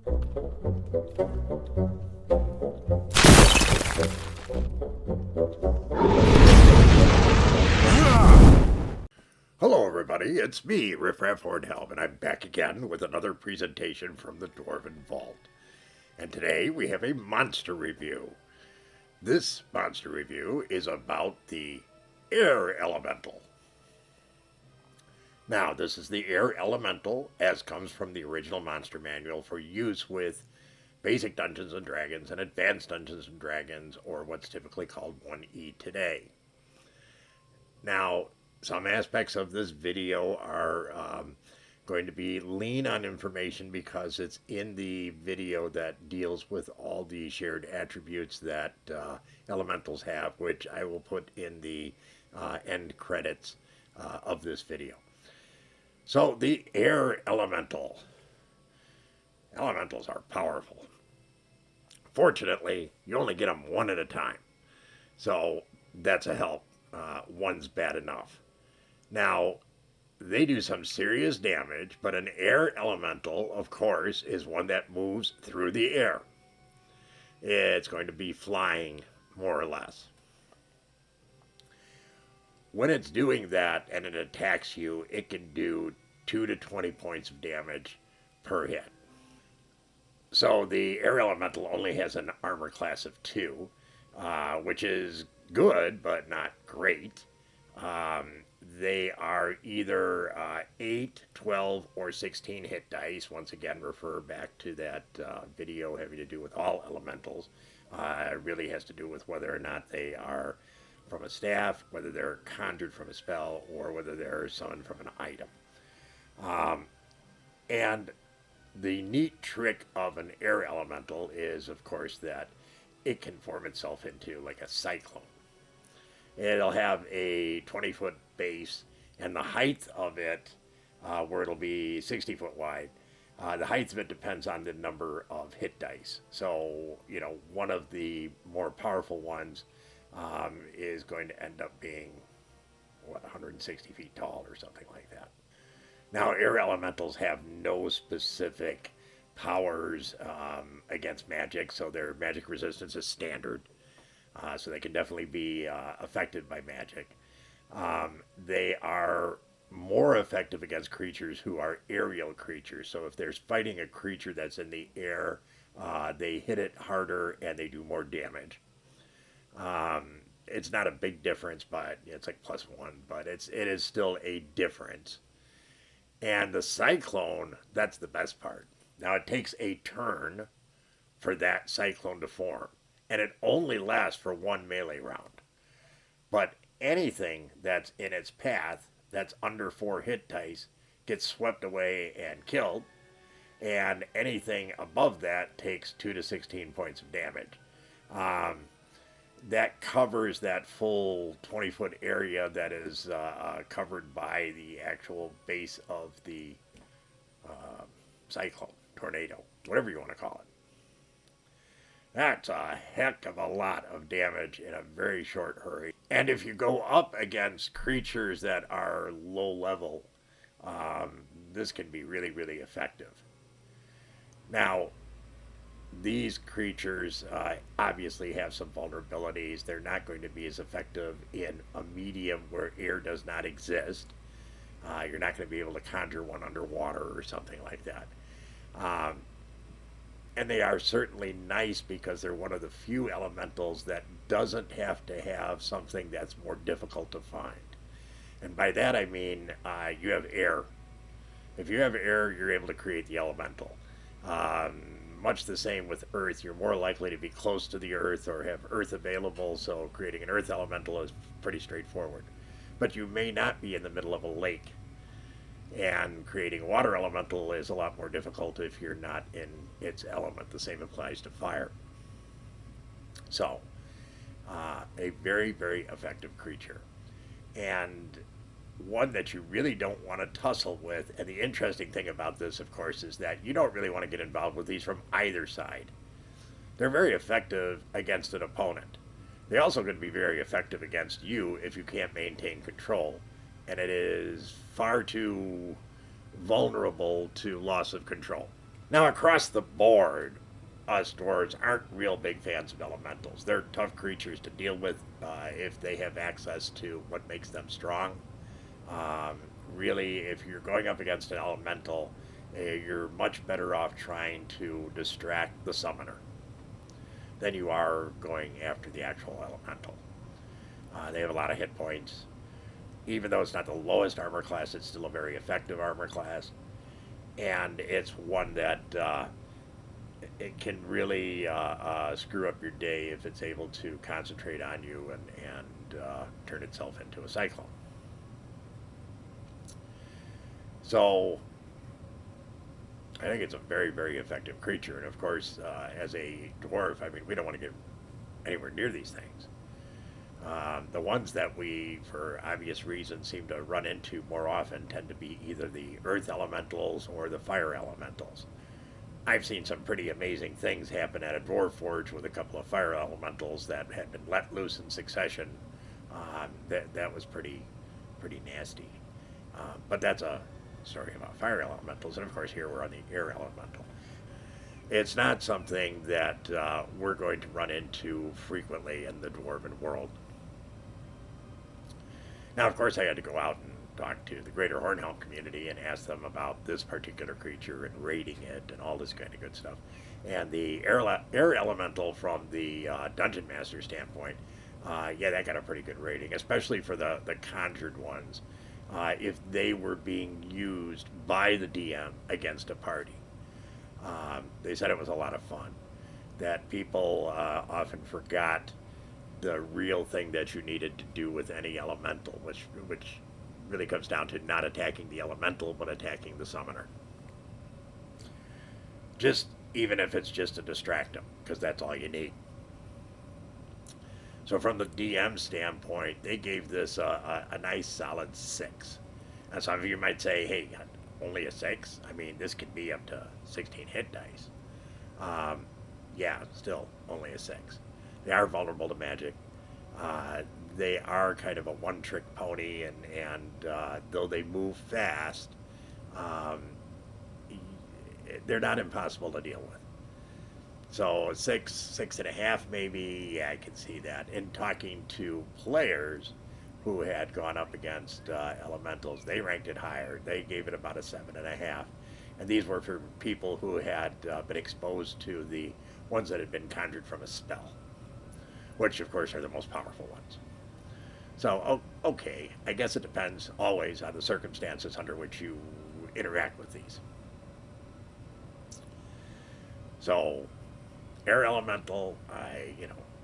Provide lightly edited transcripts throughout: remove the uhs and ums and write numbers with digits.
Hello everybody, it's me, Riffraff Hornhelm, and I'm back again with another presentation from the Dwarven Vault. And today we have a monster review. This monster review is about the Air Elemental. Now, this is the Air Elemental, as comes from the original monster manual for use with basic Dungeons & Dragons and advanced Dungeons & Dragons, or what's typically called 1E today. Now, some aspects of this video are going to be lean on information because it's in the video that deals with all the shared attributes that elementals have, which I will put in the end credits of this video. So the Air Elemental. Elementals are powerful. Fortunately, you only get them one at a time. So that's a help. One's bad enough. Now, they do some serious damage, but an air elemental, of course, is one that moves through the air. It's going to be flying, more or less. When it's doing that and it attacks you, it can do 2 to 20 points of damage per hit. So the air elemental only has an armor class of 2, which is good, but not great. They are either 8, 12, or 16 hit dice. Once again, refer back to that video having to do with all elementals. It really has to do with whether or not they are from a staff, whether they're conjured from a spell, or whether they're summoned from an item. And the neat trick of an air elemental is, of course, that it can form itself into like a cyclone. It'll have a 20-foot base, and the height of it, where it'll be 60 foot wide, the height of it depends on the number of hit dice. So, one of the more powerful ones is going to end up being, 160 feet tall or something like that. Now, air elementals have no specific powers against magic, so their magic resistance is standard. So they can definitely be affected by magic. They are more effective against creatures who are aerial creatures. So if there's fighting a creature that's in the air, they hit it harder and they do more damage. It's not a big difference, but it's like +1, but it is still a difference. And the cyclone, that's the best part. Now it takes a turn for that cyclone to form, and it only lasts for 1 melee round. But anything that's in its path that's under 4 hit dice gets swept away and killed, and anything above that takes 2 to 16 points of damage. That covers that full 20-foot area that is covered by the actual base of the cyclone, tornado, whatever you want to call it. That's a heck of a lot of damage in a very short hurry. And if you go up against creatures that are low level, this can be really, really effective. Now, these creatures obviously have some vulnerabilities. They're not going to be as effective in a medium where air does not exist. You're not going to be able to conjure one underwater or something like that. And they are certainly nice because they're one of the few elementals that doesn't have to have something that's more difficult to find. And by that I mean you have air. If you have air, you're able to create the elemental. Much the same with earth. You're more likely to be close to the earth or have earth available, so creating an earth elemental is pretty straightforward. But you may not be in the middle of a lake. And creating a water elemental is a lot more difficult if you're not in its element. The same applies to fire. So, a very, very effective creature. And one that you really don't want to tussle with. And the interesting thing about this, of course, is that you don't really want to get involved with these from either side. They're very effective against an opponent. They're also going to be very effective against you if you can't maintain control. And it is far too vulnerable to loss of control. Now, across the board, us dwarves aren't real big fans of elementals. They're tough creatures to deal with if they have access to what makes them strong. Um, Really, if you're going up against an elemental, you're much better off trying to distract the summoner than you are going after the actual elemental. They have a lot of hit points. Even though it's not the lowest armor class, it's still a very effective armor class. And it's one that it can really screw up your day if it's able to concentrate on you and turn itself into a cyclone. So I think it's a very, very effective creature. And of course, as a dwarf, I mean, we don't want to get anywhere near these things. The ones that we, for obvious reasons, seem to run into more often tend to be either the earth elementals or the fire elementals. I've seen some pretty amazing things happen at a dwarf forge with a couple of fire elementals that had been let loose in succession. That was pretty nasty. But that's a story about fire elementals, and of course here we're on the air elemental. It's not something that we're going to run into frequently in the dwarven world. Now, of course, I had to go out and talk to the greater Hornhelm community and ask them about this particular creature and rating it and all this kind of good stuff. And the air elemental from the dungeon master standpoint, yeah, that got a pretty good rating, especially for the conjured ones. If they were being used by the DM against a party. They said it was a lot of fun. That people often forgot the real thing that you needed to do with any elemental, which really comes down to not attacking the elemental, but attacking the summoner. Just even if it's just to distract them, because that's all you need. So from the DM standpoint, they gave this a nice solid 6. And some of you might say, hey, only a 6? I mean, this could be up to 16 hit dice. Yeah, still only a 6. They are vulnerable to magic. They are kind of a one-trick pony, and though they move fast, they're not impossible to deal with. So 6.5 maybe, yeah, I can see that. In talking to players who had gone up against elementals, they ranked it higher. They gave it about a 7.5. And these were for people who had been exposed to the ones that had been conjured from a spell, which of course are the most powerful ones. So, okay, I guess it depends always on the circumstances under which you interact with these. So, air elemental,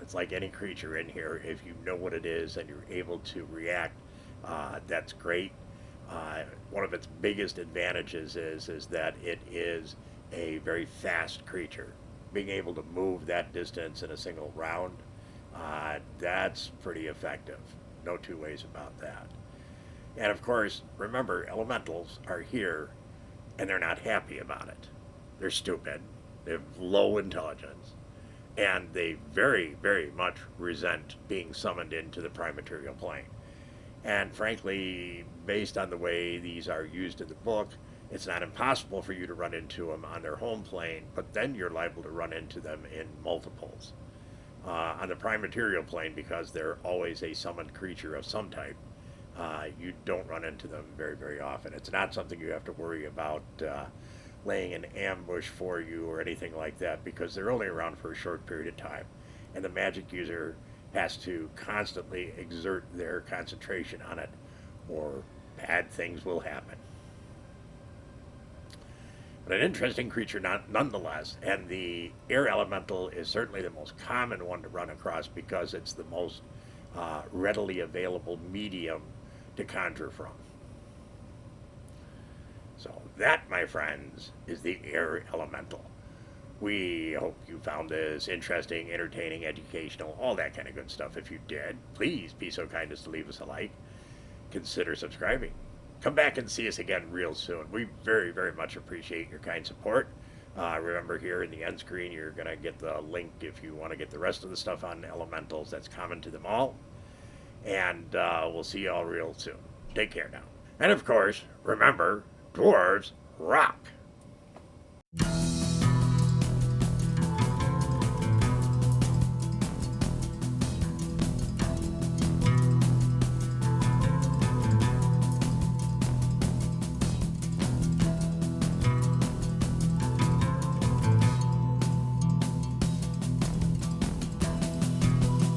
it's like any creature in here. If you know what it is and you're able to react, that's great. One of its biggest advantages is that it is a very fast creature. Being able to move that distance in a single round, that's pretty effective. No two ways about that. And of course, remember, elementals are here and they're not happy about it. They're stupid. They have low intelligence. And they very, very much resent being summoned into the prime material plane. And frankly, based on the way these are used in the book, it's not impossible for you to run into them on their home plane, but then you're liable to run into them in multiples. On the prime material plane, because they're always a summoned creature of some type, you don't run into them very, very often. It's not something you have to worry about laying an ambush for you or anything like that, because they're only around for a short period of time. And the magic user has to constantly exert their concentration on it, or bad things will happen. But an interesting creature nonetheless, and the air elemental is certainly the most common one to run across because it's the most readily available medium to conjure from. So that, my friends, is the air elemental. We hope you found this interesting, entertaining, educational, all that kind of good stuff. If you did, please be so kind as to leave us a like. Consider subscribing. Come back and see us again real soon. We very, very much appreciate your kind support. Remember, here in the end screen, you're going to get the link if you want to get the rest of the stuff on elementals. That's common to them all. And we'll see you all real soon. Take care now. And of course, remember, dwarves rock!